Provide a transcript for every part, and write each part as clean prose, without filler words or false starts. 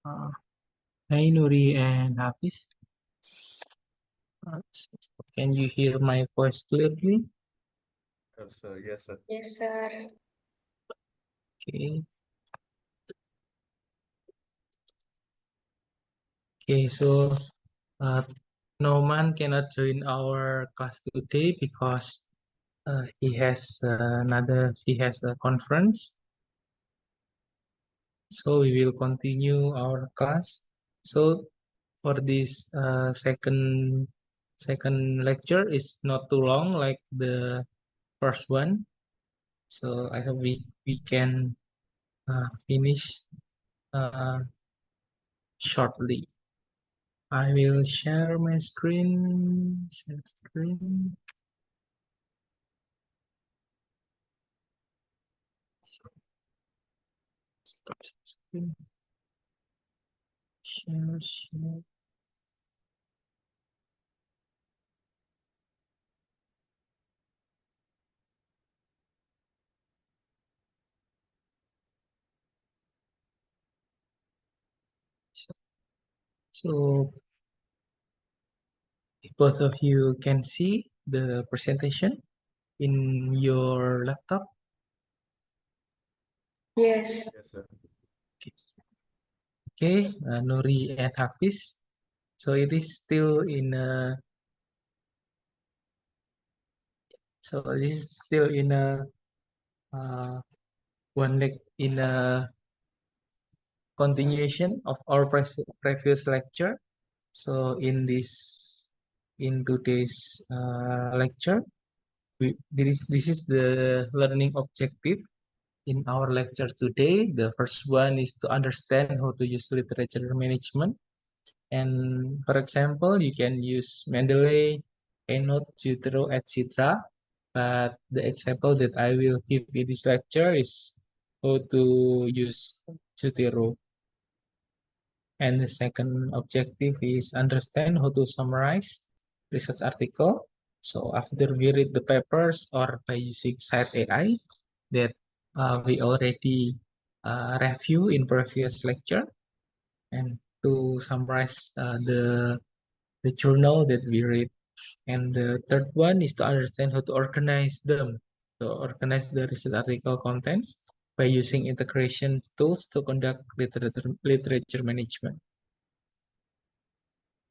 Uh, Hi Nuri and Hafiz. Can you hear my voice clearly? Yes, sir. Yes, sir. Yes, sir. Okay. Okay. So uh, Noman cannot join our class today because he has a conference. So we will continue our class. So for this second lecture is not too long like the first one. So I hope we can finish shortly. I will share my screen. Share screen. Stop screen. Share, share. So both of you can see the presentation in your laptop. Yes. Yes, sir. Okay, Nuri and Hafiz. So it is still in a uh, one leg in a continuation of our previous lecture. So in today's lecture, this is the learning objective in our lecture today. The first one is to understand how to use literature management. And for example, you can use Mendeley, Keynote, Zotero, etc. But the example that I will give in this lecture is how to use Zotero. And the second objective is understand how to summarize research article. So after we read the papers or by using Cite AI that we already review in previous lecture, and to summarize the journal that we read. And the third one is to understand how to organize them. To organize the research article contents by using integration tools to conduct literature management.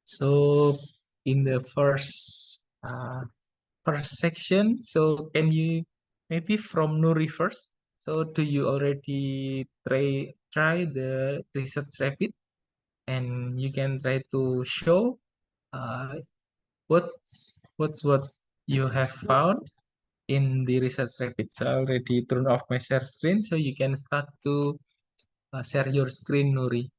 So in the first section, so can you maybe from Nuri first? So do you already try the research rapid, and you can try to show uh, what you have found in the research rapid. So I already turn off my share screen, so you can start to share your screen, Nuri.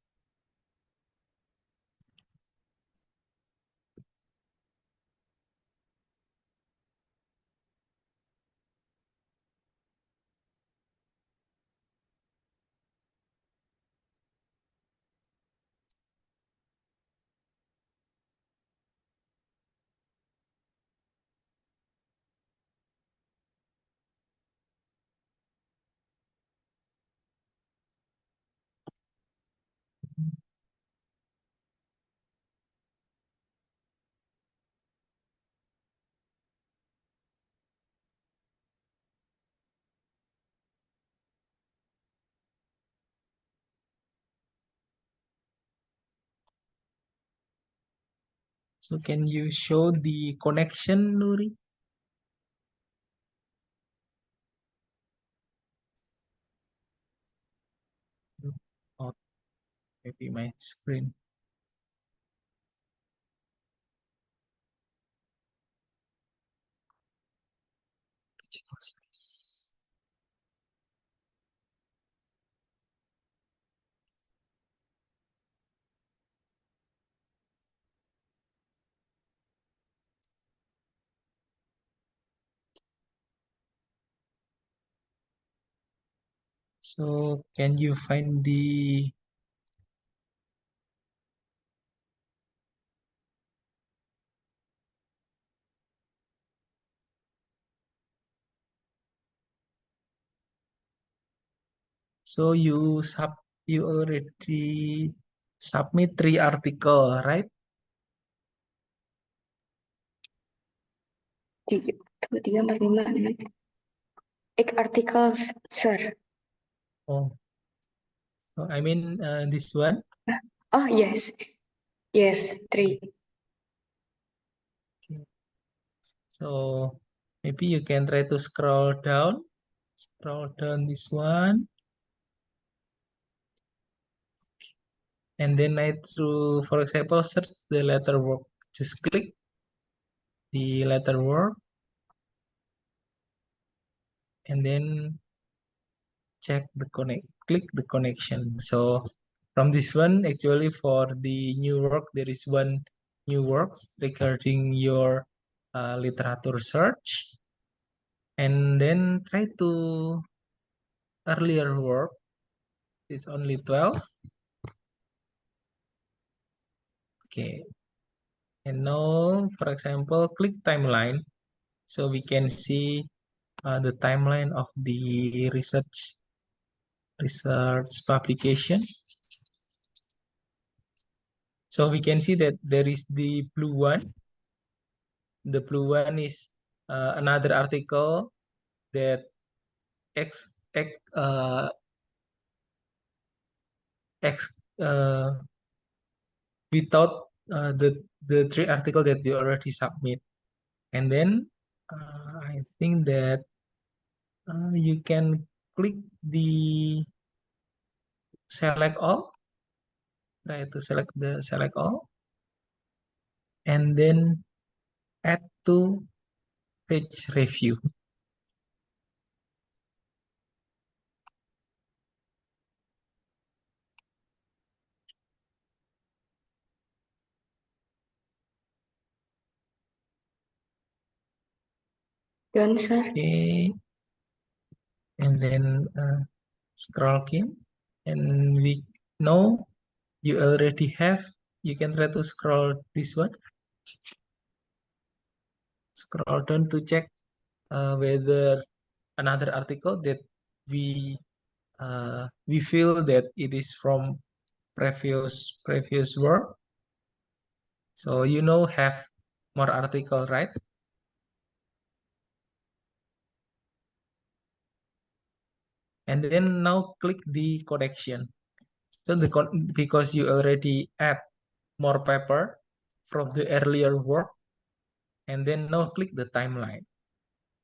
So can you show the connection, Nuri? Or maybe my screen. So can you find the so you already submit 3 article, right? 3, 2, 3, 4, 5, 6. 8 articles, sir. Oh, so I mean this one. Oh, yes. Yes, 3. Okay. So maybe you can try to scroll down. Scroll down this one. And then I through, for example, search the letter word. Just click the letter word and then check the click the connection. So from this one, actually for the new work, there is one new works regarding your literature search. And then try to earlier work is only 12. Okay. And now, for example, click timeline. So we can see the timeline of the research publication. So we can see that there is the blue one. The blue one is another article that ex, ex, uh, ex, without the 3 article that you already submit. And then I think that you can click the select all, try to select all, and then add to page review. Done, sir. Okay, and then scroll in, and we know you already have. You can try to scroll this one, scroll down to check whether another article that we feel that it is from previous work. So you know have more article, right? And then now click the connection. So because you already add more paper from the earlier work, and then now click the timeline.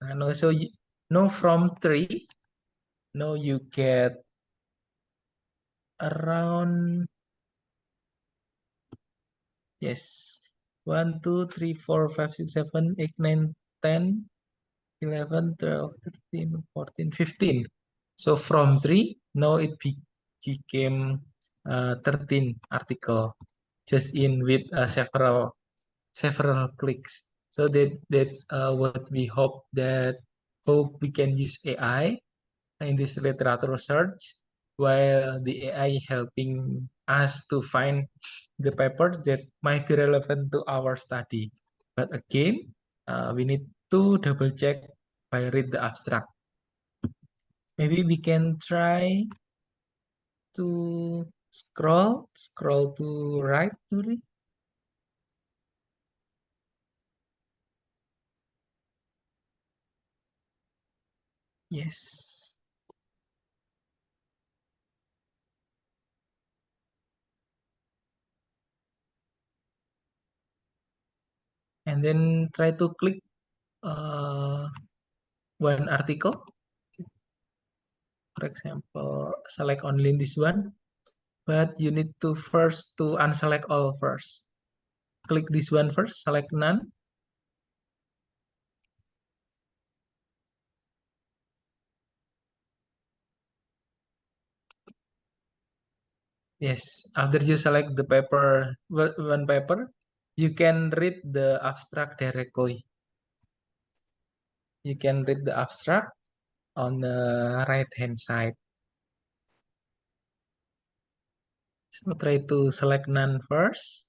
And also you know from 3, now you get around, yes, 1, 2, 3, 4, 5, 6, 7, 8, 9, 10, 11, 12, 13, 14, 15. So from 3, now it became 13 article just in with several clicks. So that's what we hope we can use AI in this literature search, while the AI helping us to find the papers that might be relevant to our study. But again, we need to double check by read the abstract. Maybe we can try to scroll to right, Nuri. Yes. And then try to click uh, one article. For example, select only this one, but you need to first to unselect all first. Click this one first, select none. Yes, after you select the paper, one paper, you can read the abstract directly. You can read the abstract on the right hand side. So try to select none first.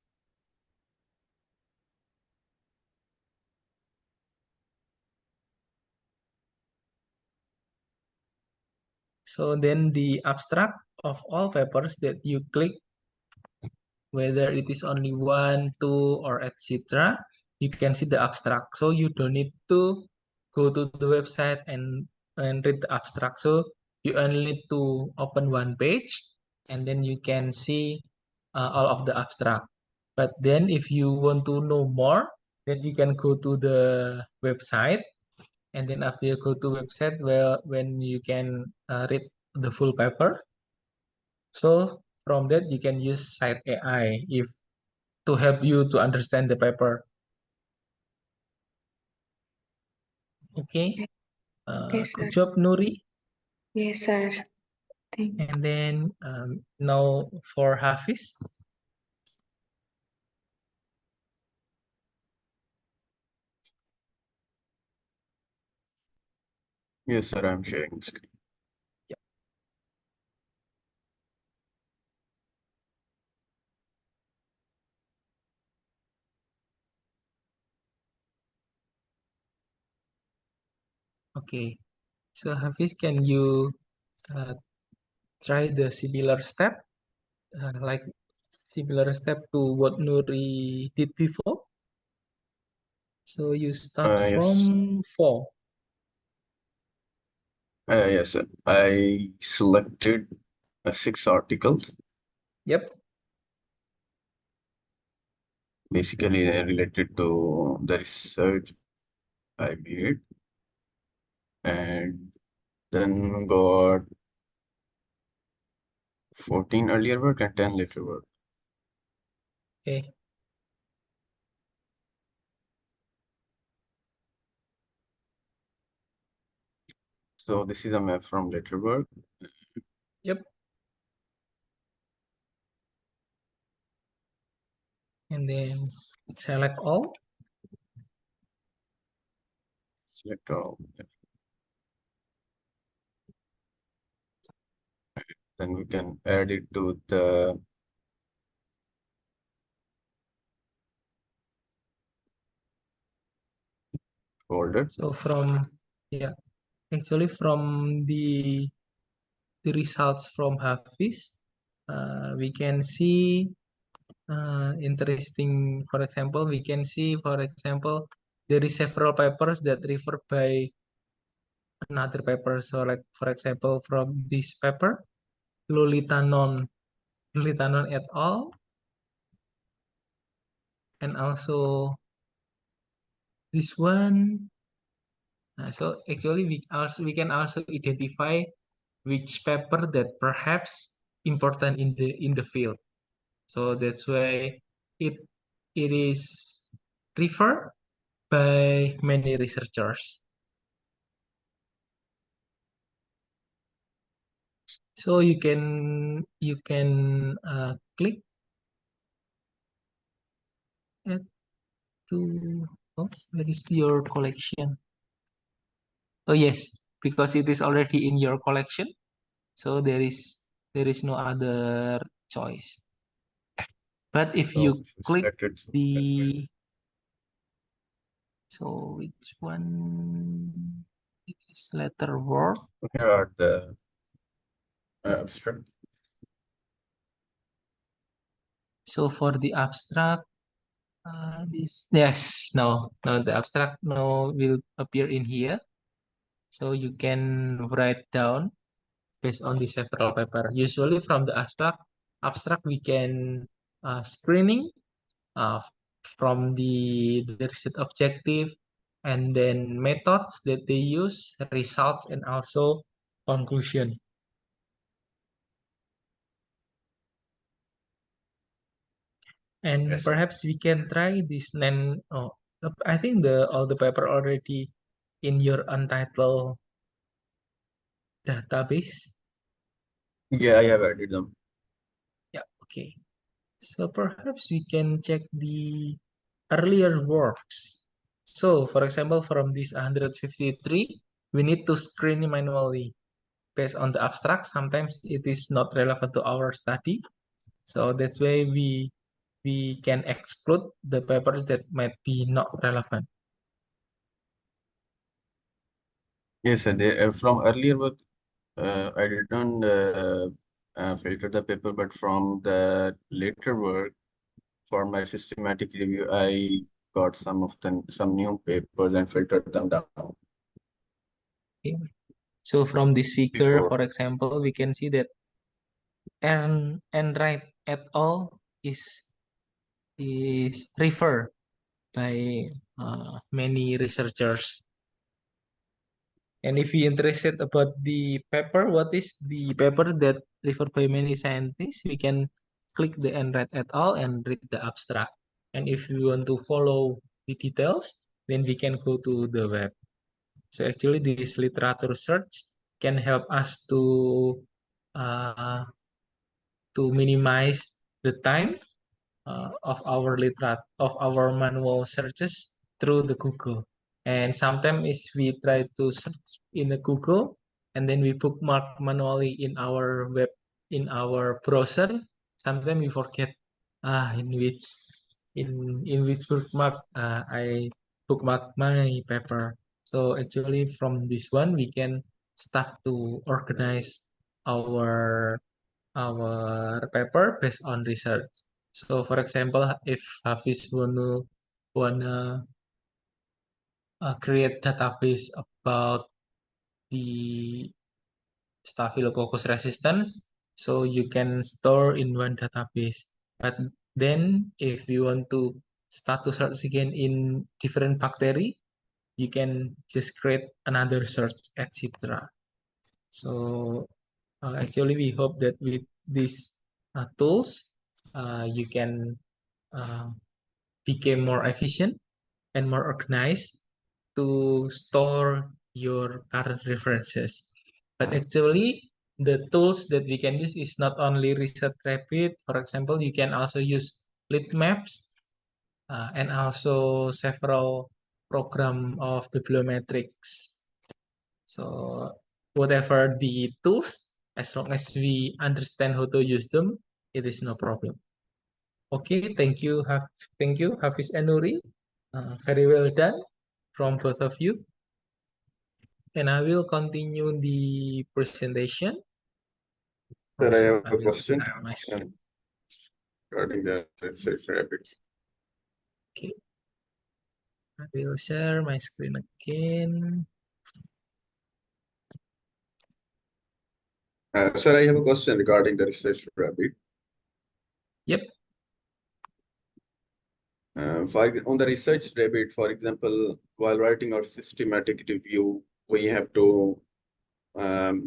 So then the abstract of all papers that you click whether it is only 1, 2, or etc. You can see the abstract. So you don't need to go to the website and read the abstract. So you only need to open one page and then you can see all of the abstract. But then if you want to know more, then you can go to the website, and then after you go to website where when you can read the full paper. So from that you can use Site AI if to help you to understand the paper. Okay, Okay, sir. good job Nuri. Yes, sir. Thank you. And then now for Hafiz. Yes, sir, I'm sharing the screen. Okay, so Hafiz, can you uh, try the similar step, like similar step to what Nuri did before? So you start Yes, from 4. yes, sir. I selected 6 articles, Yep. basically related to the research I made, and then got 14 earlier work and 10 later work. Okay. So this is a map from later work. Yep. And then select all. Select all. Then we can add it to the folder. So from, yeah, actually from the results from Hafiz, we can see interesting. For example, we can see, for example, there is several papers that refer by another paper. So like, for example, from this paper, Lolitanon et al. And also this one. So actually, we can also identify which paper that perhaps important in the field. So that's why it it is referred by many researchers. So you can click add to, oh, where is your collection? Oh yes, because it is already in your collection, so there is no other choice. But if So you click selected. the, so which one? It is letter word. Here are the abstract. So for the abstract, this, yes, no, the abstract no will appear in here. So you can write down based on the several paper. Usually from the abstract we can screening uh, from the research objective, and then methods that they use, results, and also conclusion. And Yes, sir. perhaps we can try this then. Oh, I think the all the paper already in your untitled database. Yeah, I have added them. Yeah, okay. So perhaps we can check the earlier works. So for example, from this 153, we need to screen manually based on the abstract. Sometimes it is not relevant to our study. So that's why we can exclude the papers that might be not relevant. Yes, sir. They, from earlier work, I didn't filter the paper, but from the later work, for my systematic review, I got some new papers and filtered them down Okay. So from this figure, before. for example, we can see that Enright et al. is referred by many researchers. And if you're interested about the paper, what is the paper that referred by many scientists, we can click the Enright et al. And read the abstract. And if you want to follow the details, then we can go to the web. So actually, this literature search can help us uh, to minimize the time of our manual searches through the Google. And sometimes if we try to search in the Google and then we bookmark manually in our browser, sometimes we forget in which bookmark I bookmark my paper. So actually from this one we can start to organize our our paper based on research. So for example, if Hafiz wanna create database about the Staphylococcus resistance, so you can store in one database. But then if you want to start to search again in different bacteria, you can just create another search, etc. So actually, we hope that with these tools, you can uh, become more efficient and more organized to store your current references. But actually, the tools that we can use is not only Research Rapid. For example, you can also use Litmaps and also several program of bibliometrics. So whatever the tools, as long as we understand how to use them, it is no problem. Okay, thank you, Hafiz and Nuri. Very well done from both of you. And I will continue the presentation. Sir, I Also, have I a will question share my screen. regarding the research rabbit. Okay, I will share my screen again. Sir, I have a question regarding the research rabbit. Yep. On the research rabbit, for example, while writing our systematic review, we have to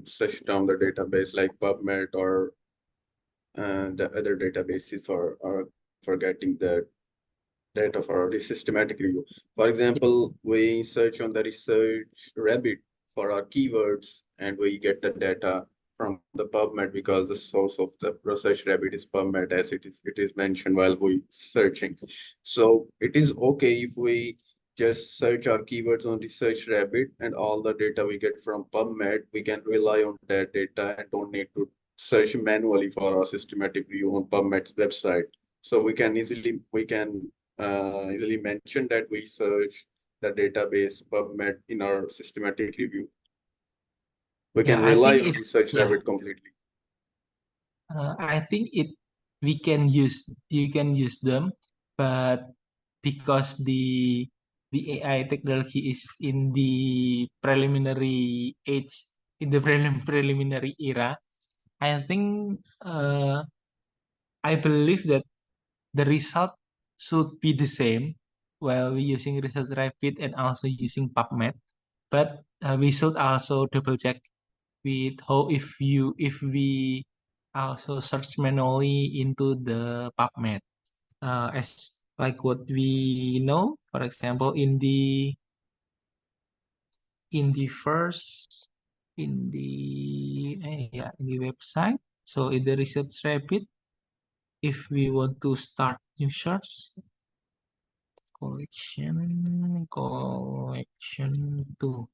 search down the database like PubMed or the other databases for getting the data for the systematic review. For example, we search on the research rabbit for our keywords and we get the data from the PubMed because the source of the research rabbit is PubMed as it is mentioned while we searching. So it is okay if we just search our keywords on research rabbit and all the data we get from PubMed, we can rely on that data and don't need to search manually for our systematic review on PubMed's website. So we can easily mention that we search the database PubMed in our systematic review. We Yeah, can I rely think on research yeah, rabbit completely. I think you can use them, but because the AI technology is in the preliminary age, in the preliminary era, I think I believe that the result should be the same while we using Research Rapid and also using PubMed. But we should also double check with how if we also search manually into the PubMed. As like what we know, for example, in the first in the website. So in the Research Rapid, if we want to start new search, collection 2.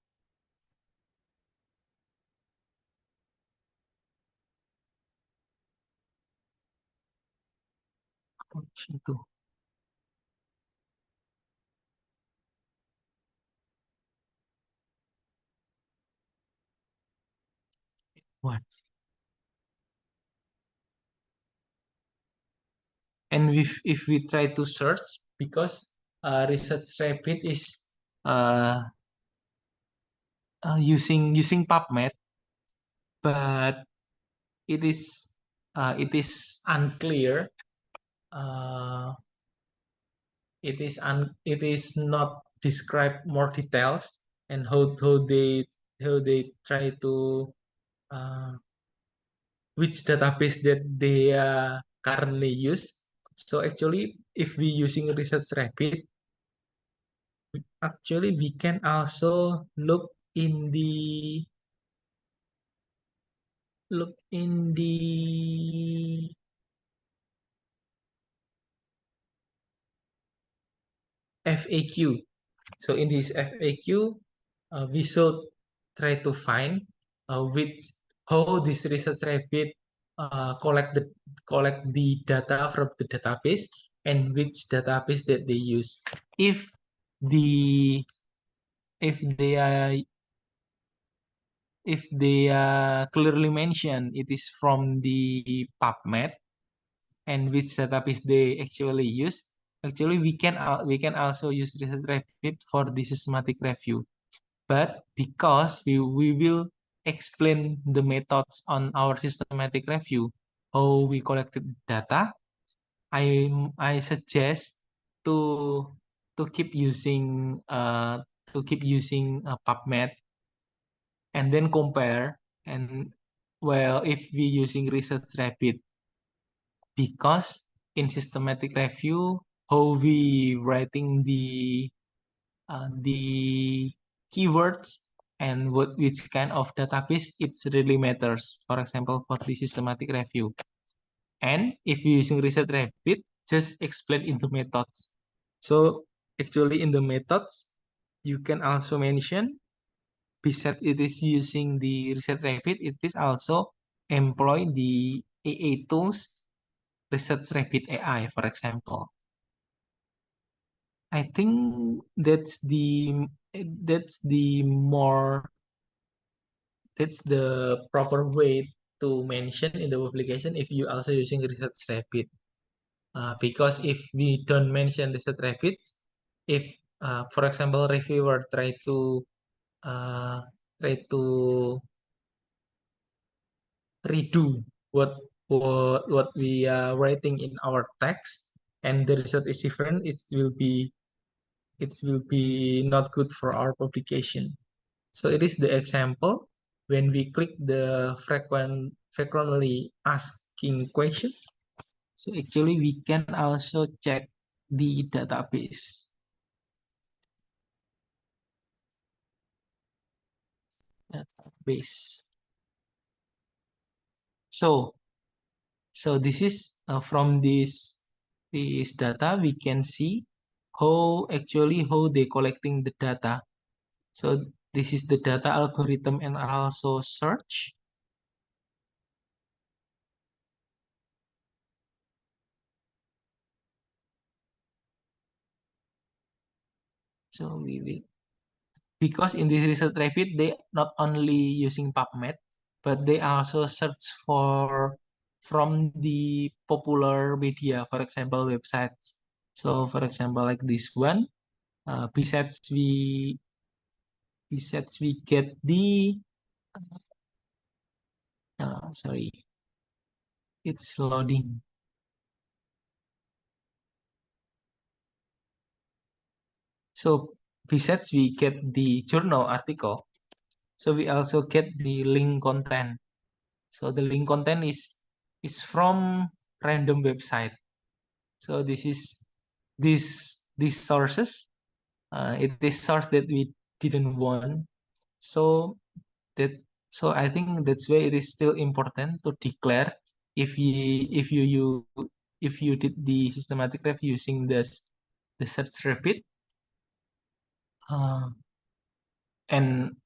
Collection 2. One. And if we try to search, because Research Rabbit is using PubMed, but it is unclear. Uh, it is not described more details, and how they try to uh, which database that they currently use. So actually, if we using Research Rabbit, actually we can also look in the FAQ. So in this FAQ, we should try to find which how this Research Rabbit collect the data from the database, and which database that they use. If the if they are clearly mentioned it is from the PubMed, and which database they actually use, actually we can also use Research Rabbit for the systematic review. But because we will explain the methods on our systematic review, how we collected data, I suggest to keep using PubMed, and then compare. And well, if we using Research Rabbit, because in systematic review, how we writing the keywords and which kind of database, it's really matters. For example, for the systematic review. And if you're using Research Rabbit, just explain in the methods. So actually in the methods, you can also mention, besides it is using the Research Rabbit, it is also employ the AI tools, Research Rabbit AI, for example. I think that's the more that's the proper way to mention in the publication if you also using Research Rabbit. Because if we don't mention Research Rabbits, if for example reviewer uh, try to redo what we are writing in our text, and the result is different, it will be not good for our publication. So it is the example when we click the frequently asking question. So actually we can also check the database. So this is from this data we can see how they collecting the data. So this is the data algorithm and also search. So we will, because in this Research Rabbit they not only using PubMed, but they also search for from the popular media, for example websites. So for example like this one, besides we get the sorry, it's loading. So besides we get the journal article, so we also get the link content. So the link content is from random website. So these sources, it is source that we didn't want. So that I think that's why it is still important to declare if you did the systematic review using the search Rabbit, uh, and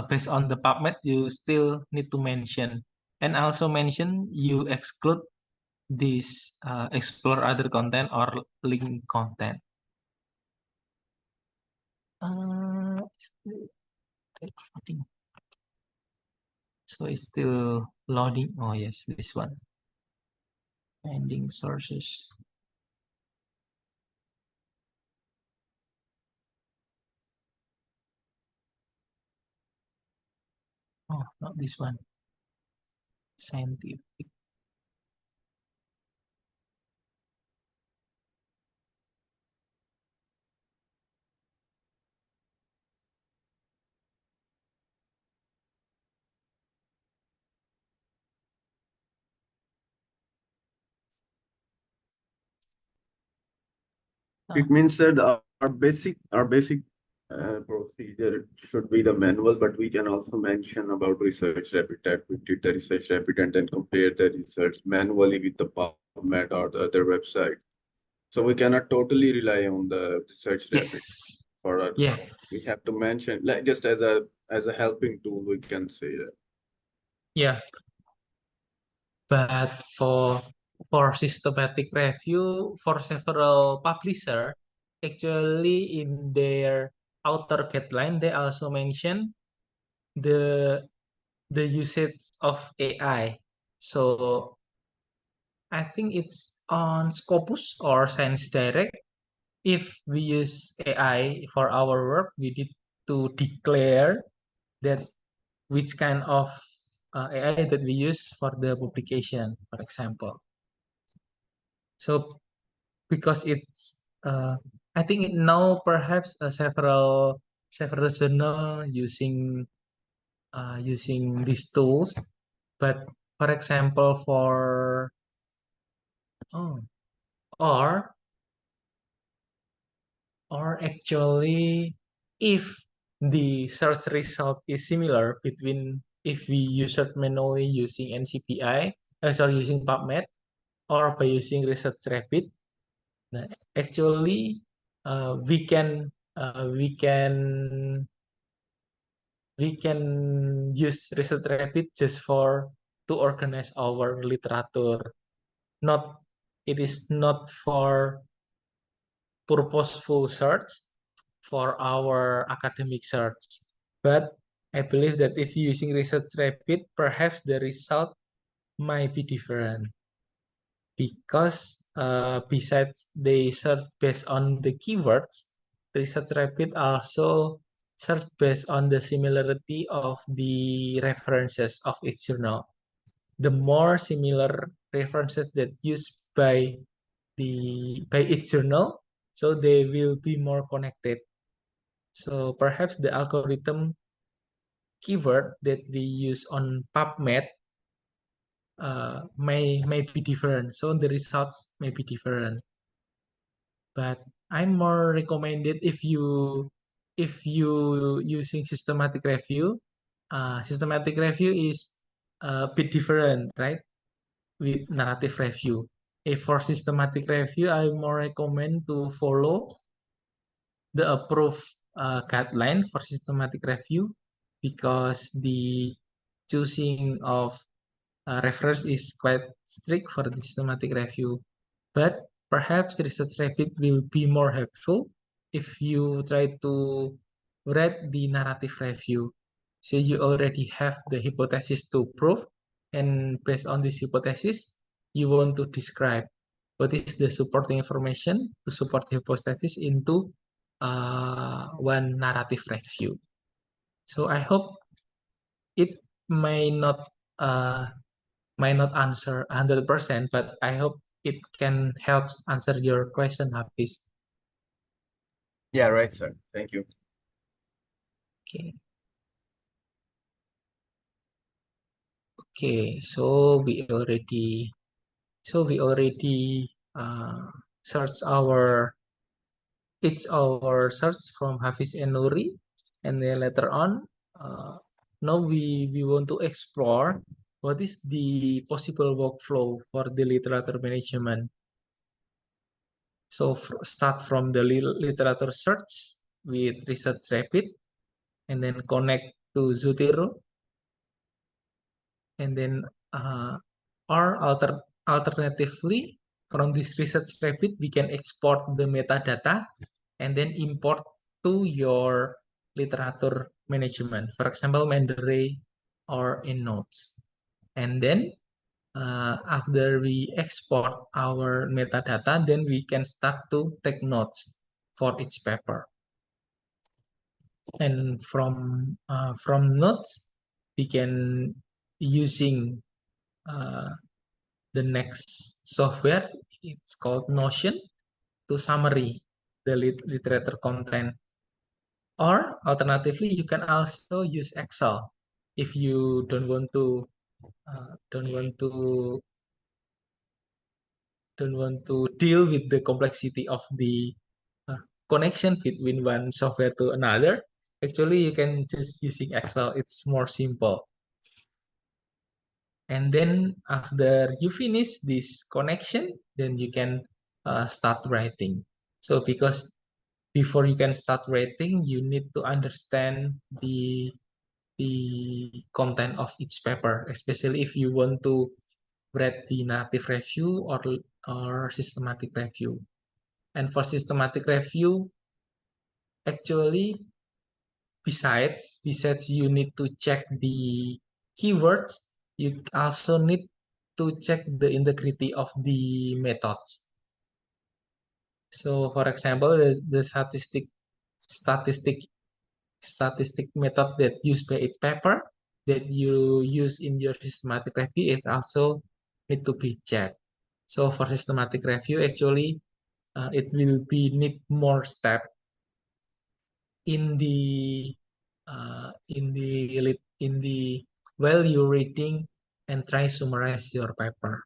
based on the PubMed, you still need to mention, and also mention you exclude this explore other content or link content. Still loading. So it's still loading. Oh yes, this one. Finding sources. Oh, not this one. Scientific. It means that our basic procedure should be the manual, but we can also mention about Research Rapid that we did the Research Rapid and then compare the results manually with the PubMed or the other website. So we cannot totally rely on the Research Rapid Yes. for us. Yeah. We have to mention, like, just as a helping tool, we can say that. Yeah. But for systematic review for several publisher, actually in their author guideline they also mention the usage of AI. So I think it's on Scopus or Science Direct. If we use AI for our work, we need to declare that which kind of AI that we use for the publication, for example. So because it's, I think now perhaps several journal using these tools, but for example oh, or actually if the search result is similar between if we use it manually using NCBI, sorry, using PubMed or by using Research Rapid, nah, actually we can uh, we can we can use Research Rapid just for to organize our literature. Not it is not for purposeful search for our academic search. But I believe that if using Research Rapid, perhaps the result might be different because besides they search based on the keywords, Research Rapid also search based on the similarity of the references of each journal. The more similar references that used by each journal, so they will be more connected. So perhaps the algorithm keyword that we use on PubMed may be different. So the results may be different. But I'm more recommended if you using systematic review. Systematic review is a bit different, right? With narrative review. If for systematic review, I more recommend to follow the approved guideline for systematic review because the choosing of reference is quite strict for the systematic review. But perhaps Research Rapid will be more helpful if you try to read the narrative review. So you already have the hypothesis to prove, and based on this hypothesis, you want to describe what is the supporting information to support the hypothesis into one narrative review. So I hope it may not uh, answer 100%, but I hope it can help answer your question, Hafiz. Yeah, right, sir. Thank you. Okay. Okay, so we already search our search from Hafiz and Nuri, and then later on, now we want to explore what is the possible workflow for the literature management. So start from the literature search with Research Rapid, and then connect to Zotero, and then or alternatively from this Research Rapid we can export the metadata and then import to your literature management, for example Mendeley or EndNotes. And then after we export our metadata, then we can start to take notes for each paper. And from notes, we can using the next software. It's called Notion to summary the literature content. Or alternatively, you can also use Excel if you don't want to deal with the complexity of the uh, connection between one software to another. Actually, you can just using Excel. It's more simple. And then after you finish this connection, then you can start writing. So because before you can start writing, you need to understand the content of each paper, especially if you want to read the narrative review or systematic review. And for systematic review, actually, besides you need to check the keywords, you also need to check the integrity of the methods. So, for example, the statistic method that used by each paper that you use in your systematic review is also need to be checked. So, for systematic review, actually, it will be need more step in the in the while you're reading and try summarize your paper.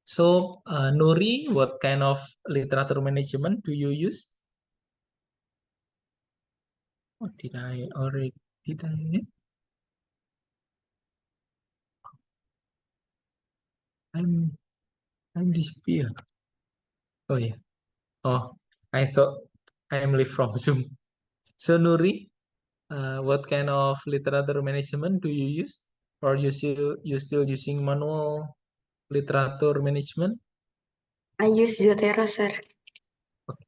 So, Nuri, what kind of literature management do you use? Oh, did I already did I? I'm I'm disappear. Oh yeah. Oh, I thought I am live from Zoom. So Nuri, what kind of literature management do you use? Or you still using manual literature management? I use Zotero, sir.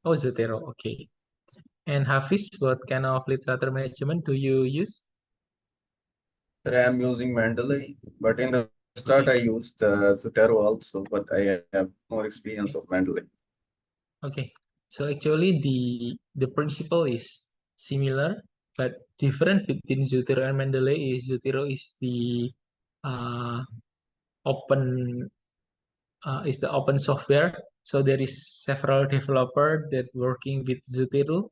Oh, Zotero, okay. And Hafiz, what kind of literature management do you use? I'm using Mendeley, but in the start I Okay, used Zotero also, but I have more experience of Mendeley. okay. So actually the principle is similar, but different between Zotero and Mendeley is Zotero uh, open is the open software. So there is several developer that working with Zotero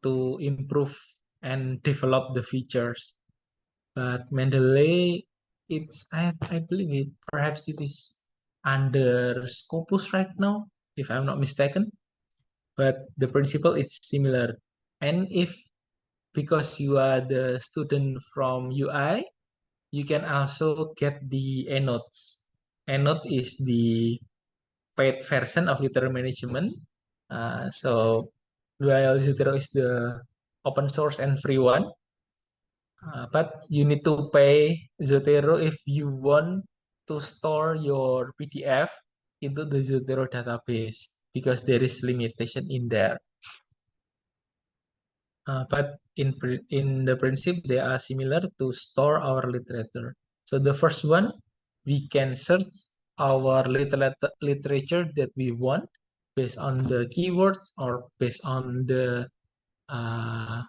to improve and develop the features. But Mendeley, I believe it perhaps it is under Scopus right now, if I'm not mistaken. But the principle is similar. And if because you are the student from UI, you can also get the EndNotes. EndNote is the paid version of Literary Management. So while Zotero is the open source and free one, but you need to pay Zotero if you want to store your PDF into the Zotero database because there is limitation in there. But in the principle, they are similar to store our literature. So the first one, we can search our literature that we want based on the keywords or based on the uh,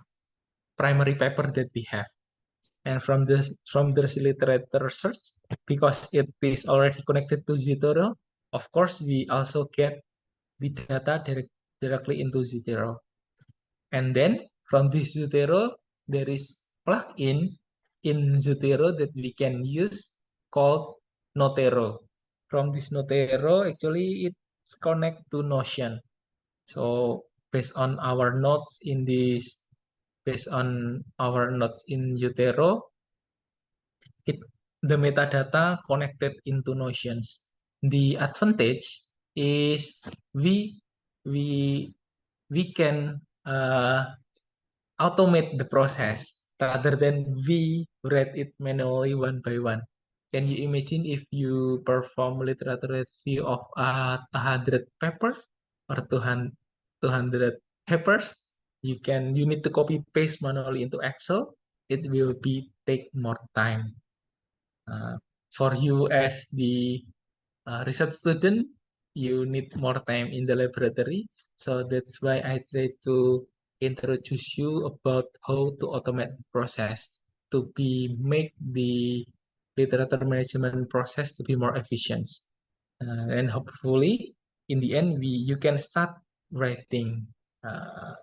primary paper that we have. And from this literature search, because it is already connected to Zotero, of course, we also get the data directly into Zotero. And then from this Zotero, there is plugin in Zotero that we can use called Notero. From this Notero, actually it's connect to Notion. So based on our notes in Zotero, it the metadata connected into Notions. The advantage is we we we can automate the process rather than we read it manually one by one. Can you imagine if you perform literature review of 100 paper or 200 papers? You need to copy paste manually into Excel. It will be take more time. For you as the research student, you need more time in the laboratory. So that's why I try to introduce you about how to automate the process. to make the literature management process to be more efficient. And hopefully, in the end, you can start writing uh,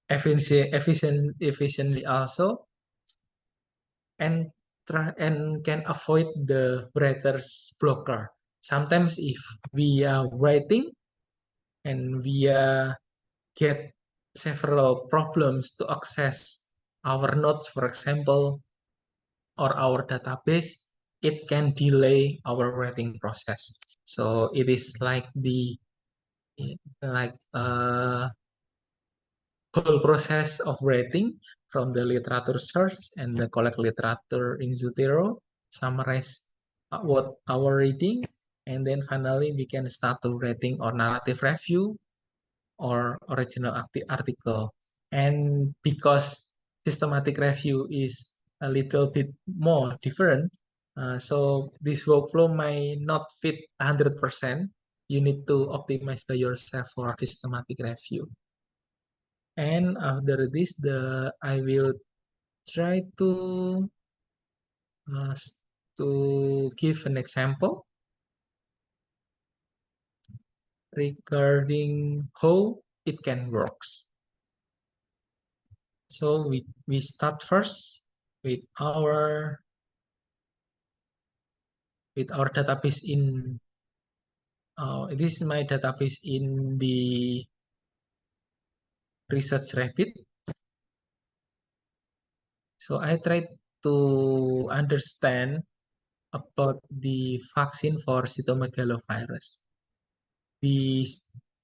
efficiently also, and can avoid the writer's blocker. Sometimes if we are writing and we get several problems to access our notes, for example, or our database, it can delay our writing process. So it is like like whole process of writing, from the literature search and the collect literature in Zotero, summarize what our reading, and then finally we can start to writing or narrative review or original article. And because systematic review is a little bit more different, so this workflow may not fit 100%. You need to optimize by yourself for systematic review. And after this, I will try uh, to give an example regarding how it can works. So we start first with our database in this is my database in the Research Rabbit. So I tried to understand about the vaccine for cytomegalovirus. The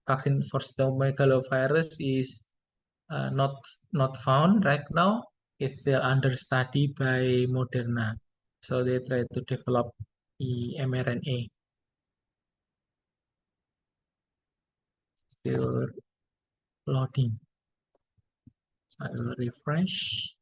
vaccine for cytomegalovirus is not found right now. It's still under study by Moderna. So they try to develop the mRNA. Still loading. So I will refresh.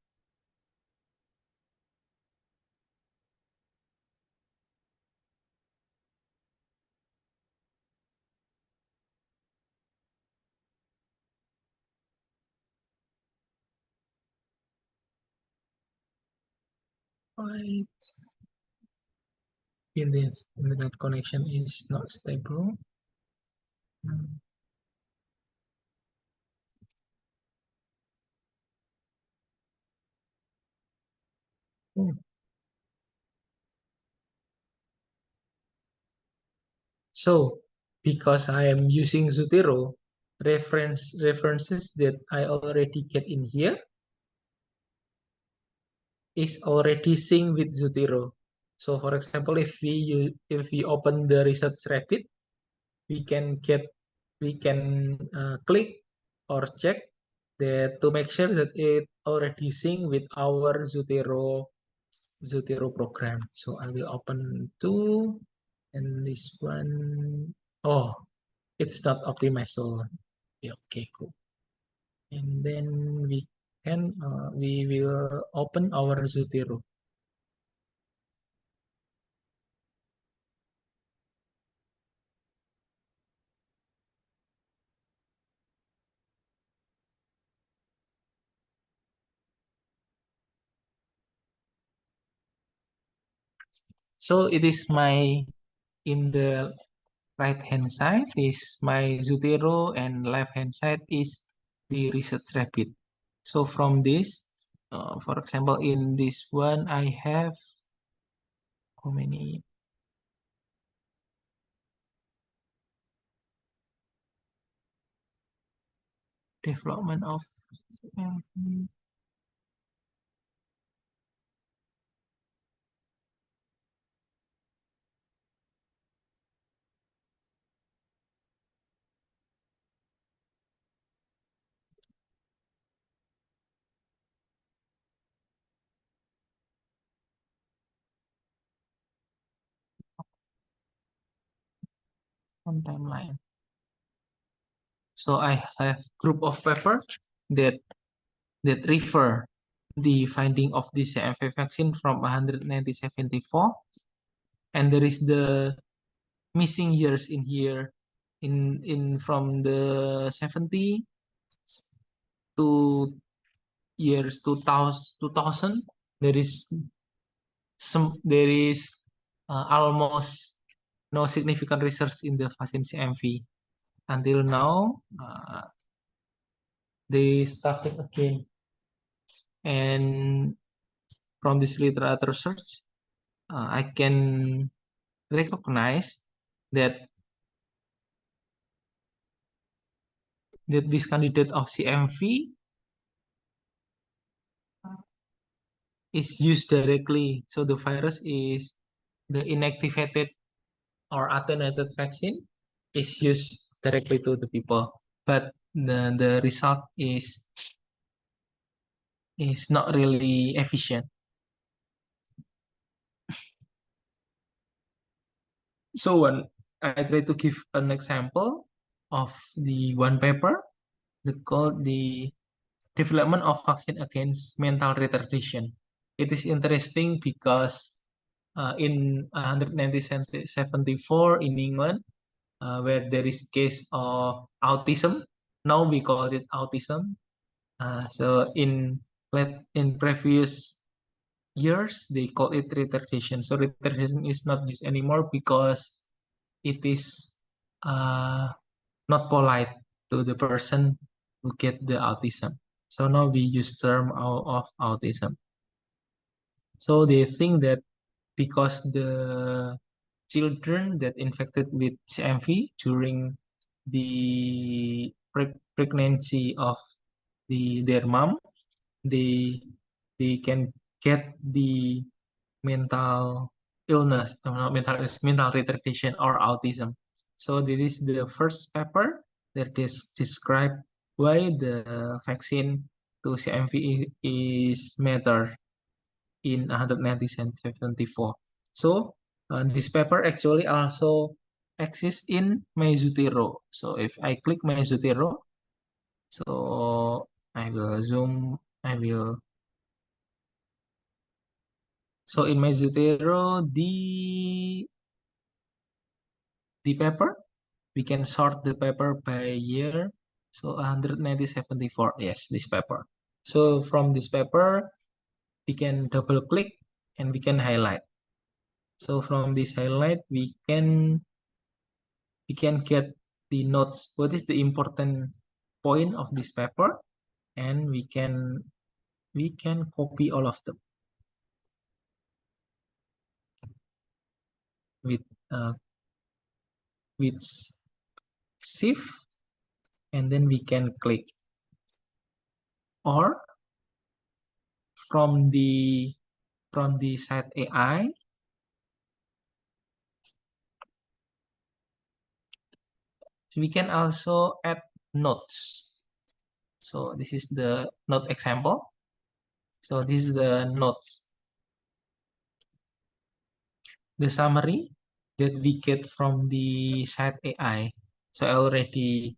Right. In this internet connection is not stable. Hmm. Oh. So because I am using Zotero, references that I already get in here is already synced with Zotero. So for example, if we open the Research Rabbit, we can click or check that to make sure that it already synced with our Zotero program. So I will open two, and this one, oh, it's not optimized. So yeah, okay, cool. And then we will open our Zotero. So it is in the right hand side is my Zotero, and left hand side is the Research Rabbit. So from this, for example, in this one, I have how many? Development of on timeline. So I have group of paper that refer the finding of the CMV vaccine from 1974, and there is the missing years in here in from the 70 to years 2000, there is almost no significant research in the vaccine CMV. Until now, they started again. And from this literature research, I can recognize that this candidate of CMV is used directly. So the virus is the inactivated or attenuated vaccine is used directly to the people, but the result is not really efficient. So when I try to give an example of the one paper, the development of vaccine against mental retardation. It is interesting because in 1974 in England, where there is case of autism, now we call it autism. So in previous years, they call it retardation. So retardation is not used anymore because it is not polite to the person who get the autism. So now we use term of autism. So they think that because the children that infected with CMV during the pregnancy of their mom, they can get the mental illness, mental retardation or autism. So this is the first paper that is describe why the vaccine to CMV is matter in 1974. So this paper actually also exists in Mesotero. So if I click Mesotero, so I will zoom, so in Mesotero, the paper, we can sort the paper by year. So 1974, yes, this paper. So from this paper, we can double click and we can highlight. So from this highlight, we can get the notes. What is the important point of this paper? And we can copy all of them with shift, and then we can click, or from the site AI, we can also add notes. So this is the note example. So this is the notes, the summary that we get from the site AI. So I already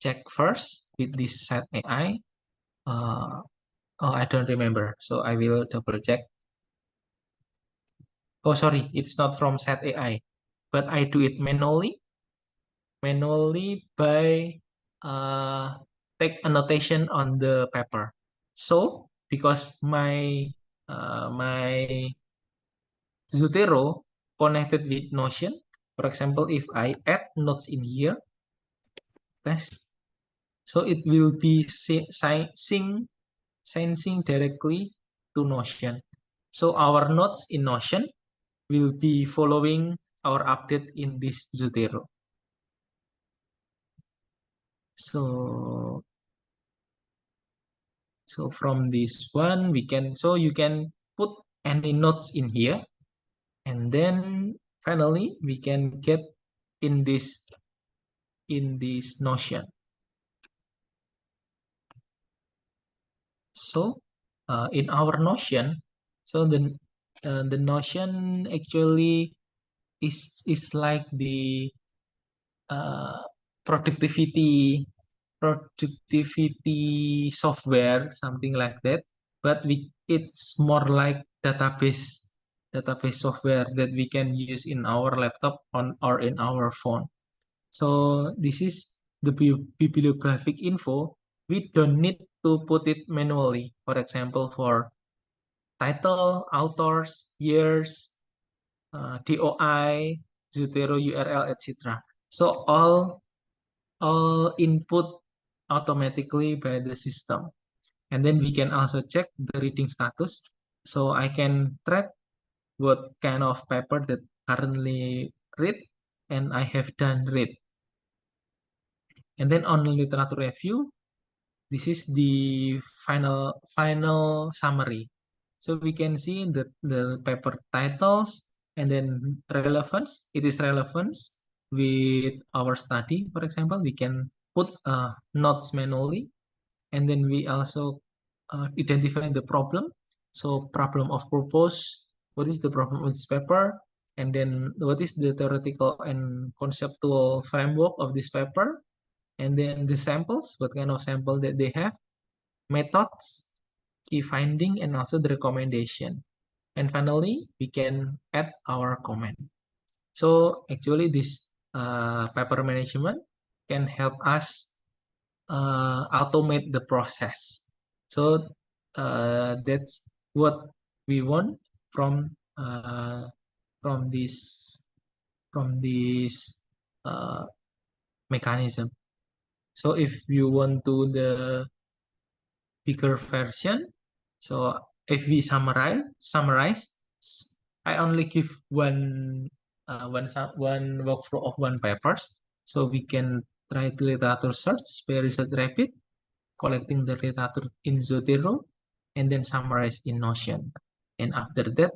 check first with this site AI. Oh, I don't remember. So I will double check. Oh, sorry, it's not from site AI, but I do it manually by take annotation on the paper. So because my Zotero connected with Notion, for example, if I add notes in here, test, so it will be sensing directly to Notion. So our notes in Notion will be following our update in this Zotero. So from this one, we can, so you can put any notes in here, and then finally we can get in this Notion. So in our Notion, so the Notion actually is like the productivity software, something like that, but it's more like database software that we can use in our laptop or in our phone. So this is the bibliographic info. We don't need to put it manually. For example, for title, authors, years, DOI, Zotero URL, etc. So all input automatically by the system. And then we can also check the reading status. So I can track what kind of paper that currently read and I have done read. And then on literature review, this is the final summary. So we can see the paper titles and then relevance. It is relevance with our study. For example, we can put notes manually, and then we also identify the problem. So problem of purpose, what is the problem of this paper, and then what is the theoretical and conceptual framework of this paper, and then the samples, what kind of sample that they have, methods, key finding, and also the recommendation. And finally, we can add our comment. So actually this paper management can help us automate the process. So that's what we want from this mechanism. So if you want to the bigger version, so if we summarize, I only give one workflow of one papers. So we can try the literature search by Research Rabbit, collecting the literature in Zotero, and then summarize in Notion. And after that,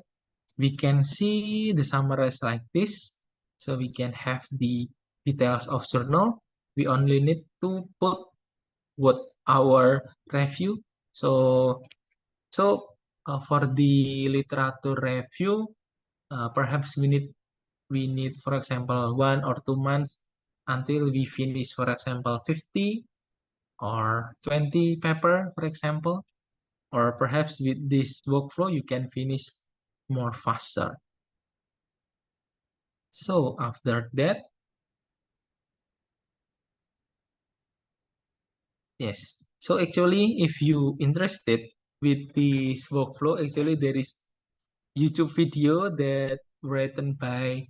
we can see the summarize like this. So we can have the details of journal. We only need to put what our review. So for the literature review, perhaps we need, for example, 1 or 2 months until we finish, for example, 50 or 20 paper, for example, or perhaps with this workflow, you can finish more faster. So after that, yes. So actually, if you interested with this workflow, actually there is YouTube video that written by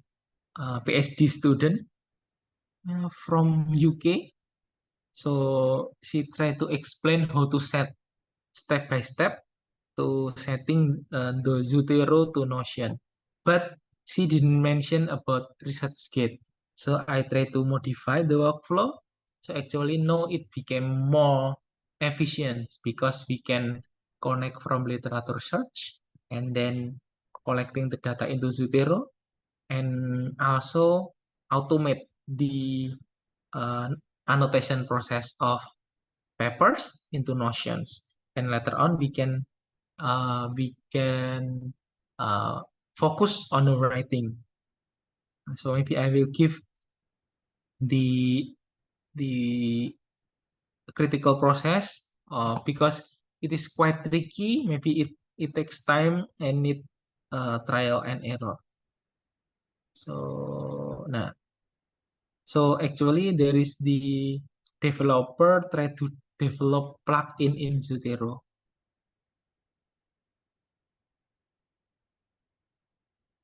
a PhD student from UK. So she tried to explain how to set step by step to setting the Zotero to Notion. But she didn't mention about ResearchGate. So I tried to modify the workflow. So actually now it became more efficient because we can connect from literature search and then collecting the data into Zotero and also automate the uh, annotation process of papers into Notions. And later on we can uh, focus on the writing. So maybe I will give the critical process because it is quite tricky. Maybe it takes time and need trial and error. So so actually there is the developer try to develop plugin in Zotero.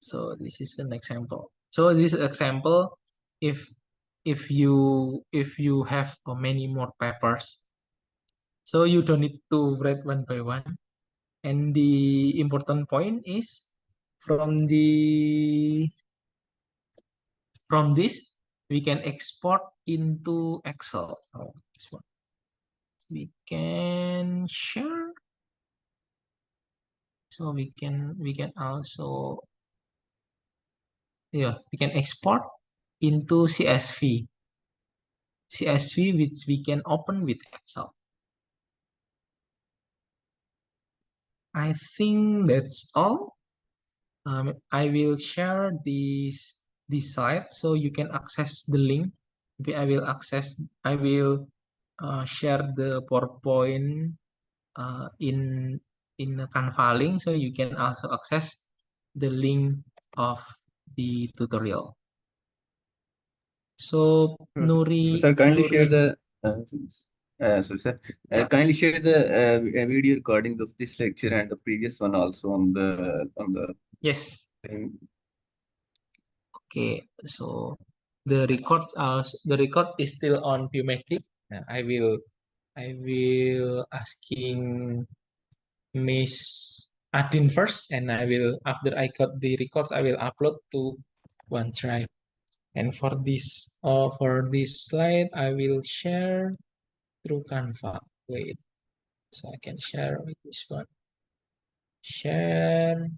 So this is an example. So this example, if you have many more papers, so you don't need to write one by one. And the important point is from this we can export into Excel. Oh, this one we can share. So we can also we can export into CSV which we can open with Excel. I think that's all. I will share this site so you can access the link. Maybe I will share the PowerPoint in the Canva link so you can also access the link of the tutorial. So Sir, kindly share Nuri, the So, sir, Yeah. kindly share the video recordings of this lecture and the previous one also on the Yes. thing. Okay. So the record is still on Pumatic. I will asking Miss Adin first, and I will, after I got the records, I will upload to OneDrive. And for this slide, I will share through Canva. Wait, so I can share with this one. Share.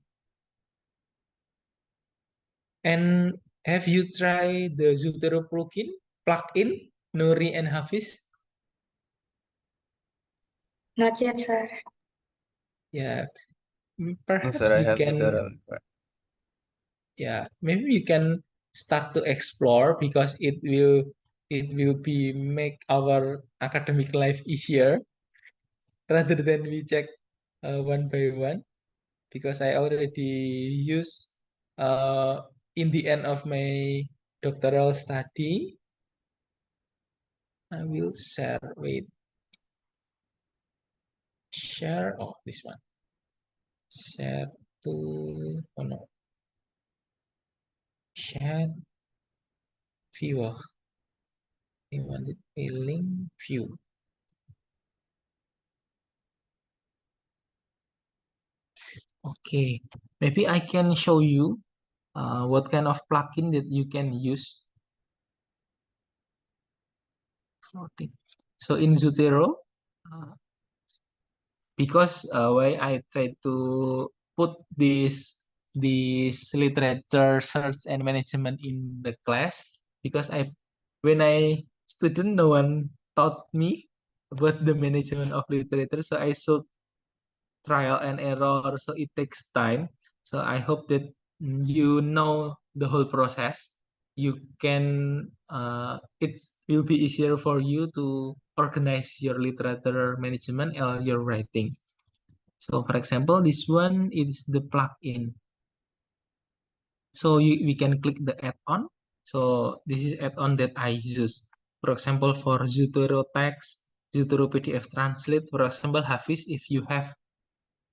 And have you tried the Zotero plugin, Nuri and Hafiz? Not yet, sir. Yeah, No, perhaps sir, I you have can. the. Yeah, maybe you can start to explore because it will be make our academic life easier rather than we check one by one, because I already use uh, in the end of my doctoral study. I will share. Wait, share. Oh, this one. Share to. Oh no. Share viewer. I wanted a link view. Okay, maybe I can show you what kind of plugin that you can use. So in Zotero, uh, because why I try to put this literature search and management in the class, because when I student, no one taught me about the management of literature, so I should trial and error, so it takes time. So I hope that you know the whole process. You can it will be easier for you to organize your literature management or your writing. So for example, this one is the plugin. So we can click the add-on. So this is add-on that I use. For example, for Zotero text, Zotero PDF translate. For example, Hafiz, if you have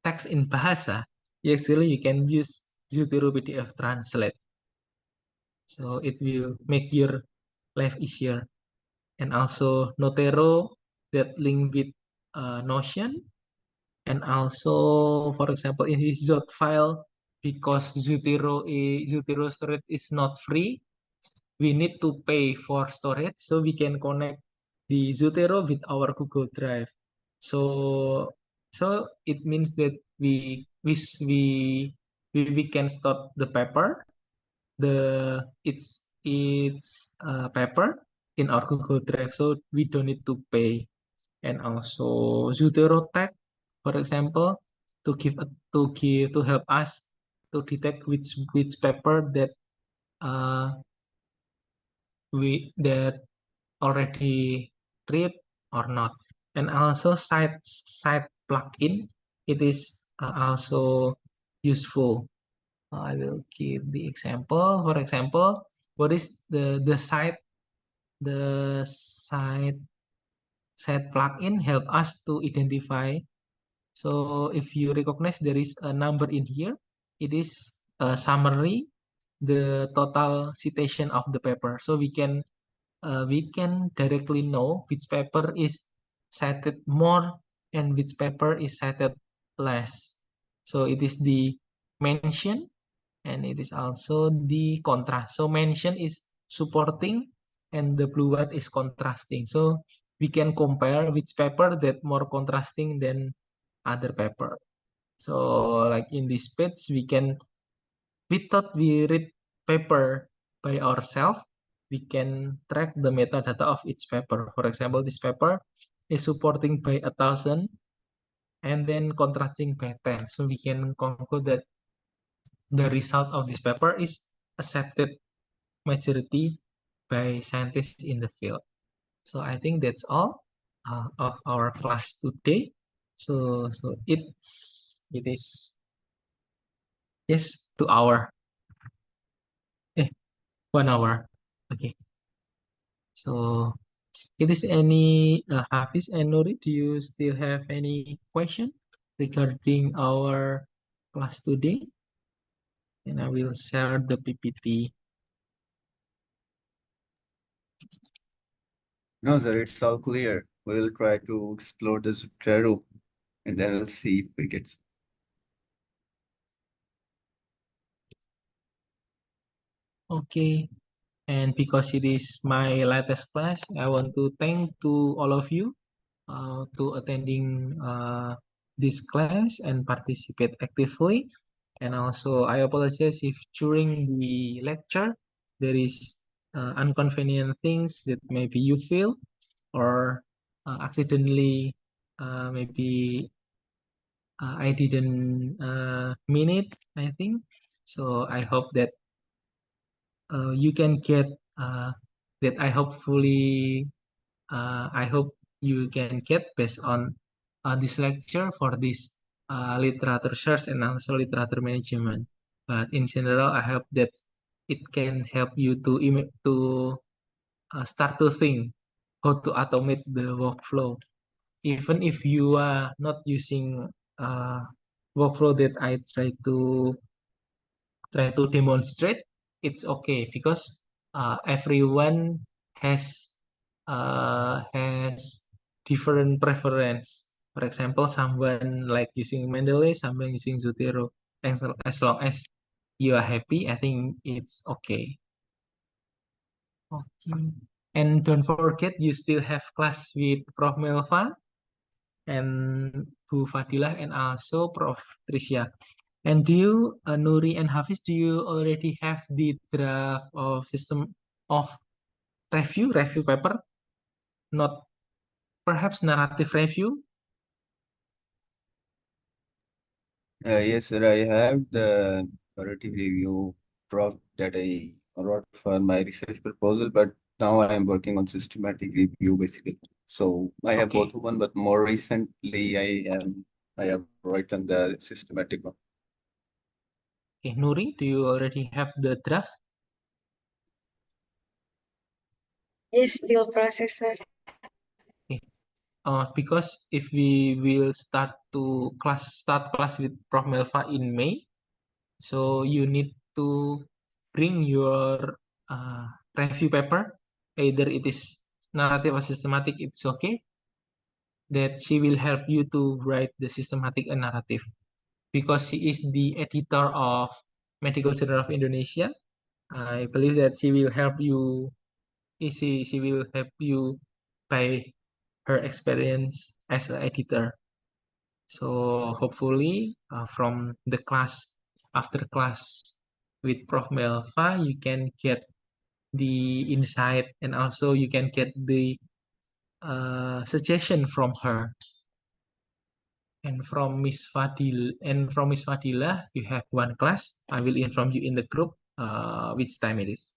text in Bahasa, actually you can use Zotero PDF Translate. So it will make your life easier. And also Notero that link with Notion. And also, for example, in this Zot file, because Zotero storage is not free, we need to pay for storage, so we can connect the Zotero with our Google Drive. So so it means that we can stop the paper, it's paper in our Google Drive, so we don't need to pay. And also Zotero tag, for example, to help us to detect which paper that uh, we that already read or not. And also site plugin, it is also useful. I will give the example. For example, what is the site plugin help us to identify. So if you recognize there is a number in here, it is a summary, the total citation of the paper. So we can directly know which paper is cited more and which paper is cited less. So it is the mention and it is also the contrast. So mention is supporting and the blue one is contrasting. So we can compare which paper that more contrasting than other paper. So like in this page, we thought we read paper by ourselves, we can track the metadata of each paper. For example, this paper is supporting by 1,000 and then contrasting by 10. So we can conclude that the result of this paper is accepted majority by scientists in the field. So I think that's all of our class today. So it is yes 2 hour, 1 hour. Okay. So Is any Hafiz and Nuri, do you still have any question regarding our class today? And I will share the PPT. No, sir, it's all clear. We will try to explore the Zotero and then we'll see if we get. Okay. And because it is my latest class, I want to thank to all of you to attending this class and participate actively. And also, I apologize if during the lecture there is inconvenient things that maybe you feel or accidentally maybe I didn't mean it, I think. So I hope that you can get that I hope you can get based on this lecture for this literature search and also literature management. But in general, I hope that it can help you to start to think how to automate the workflow. Even if you are not using uh, workflow that I try to demonstrate, it's okay because everyone has different preference. For example, someone like using Mendeley, someone using Zotero. As long as you are happy, I think it's okay. Okay. And don't forget, you still have class with Prof. Melva and Bu Fadilah and also Prof. Tricia. And do you, Nuri and Hafiz, do you already have the draft of system of review paper? Not perhaps narrative review? Yes, sir, I have the narrative review draft that I wrote for my research proposal, but now I am working on systematic review basically. So I have Okay. both one, but more recently I have written the systematic one. Okay, Nuri, do you already have the draft? Yes, still process, sir. Okay. Because if we will start class with Prof. Melva in May, so you need to bring your review paper, either it is narrative or systematic, it's okay. That she will help you to write the systematic and narrative because she is the editor of Medical Journal of Indonesia. I believe that she will help you. She will help you by her experience as an editor. So hopefully, from the class after class with Prof. Melva, you can get the insight and also you can get the suggestion from her. And from Miss Fadila, you have one class. I will inform you in the group which time it is.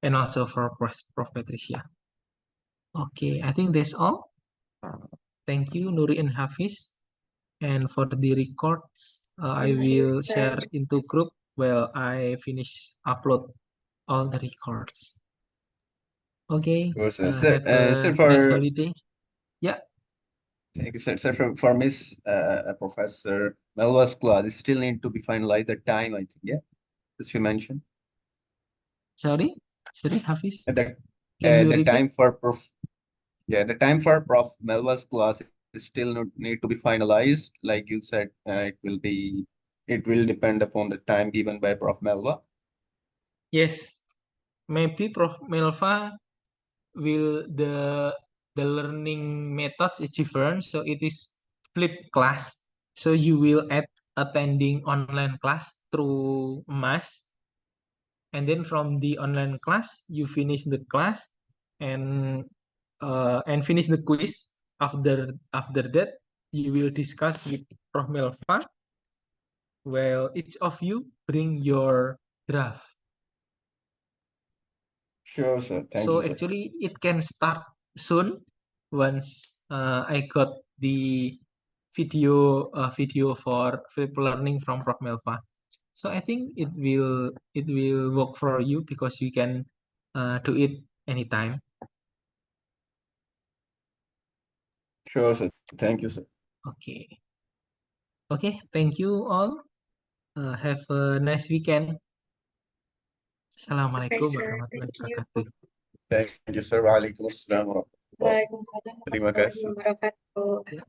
And also for Prof. Patricia. Okay, I think that's all. Thank you, Nuri and Hafiz. And for the records, I Thank you, will sir. share into group while I finish upload all the records. Okay, Sure, sir. have Sir, a nice for holiday. Yeah, thank you, sir. Sir, for Miss Professor Melva's class, it still need to be finalized the time, I think, yeah, as you mentioned. sorry, Hafiz. The Can you the repeat? time for Prof. Yeah, the time for Prof. Melva's class is still need to be finalized. Like you said, it will depend upon the time given by Prof. Melva. Yes, maybe Prof. Melva will the learning methods is different, so it is flip class. So you will attending online class through Mass, and then from the online class you finish the class and finish the quiz. After that, you will discuss with Prof. Melva. Well, each of you bring your draft. Sure, sir. Thank So you, sir. actually, it can start soon once I got the video for flip learning from Prof. Melva. So I think it will work for you because you can do it anytime. Sure, sir. Thank you, sir. Okay. Okay, thank you all. Have a nice weekend. Assalamualaikum sir. warahmatullahi Thank you. wabarakatuh. Thank you, sir. Waalaikumsalam warahmatullahi wabarakatuh. Waalaikumsalam Terima warahmatullahi kasih. wabarakatuh. Ya.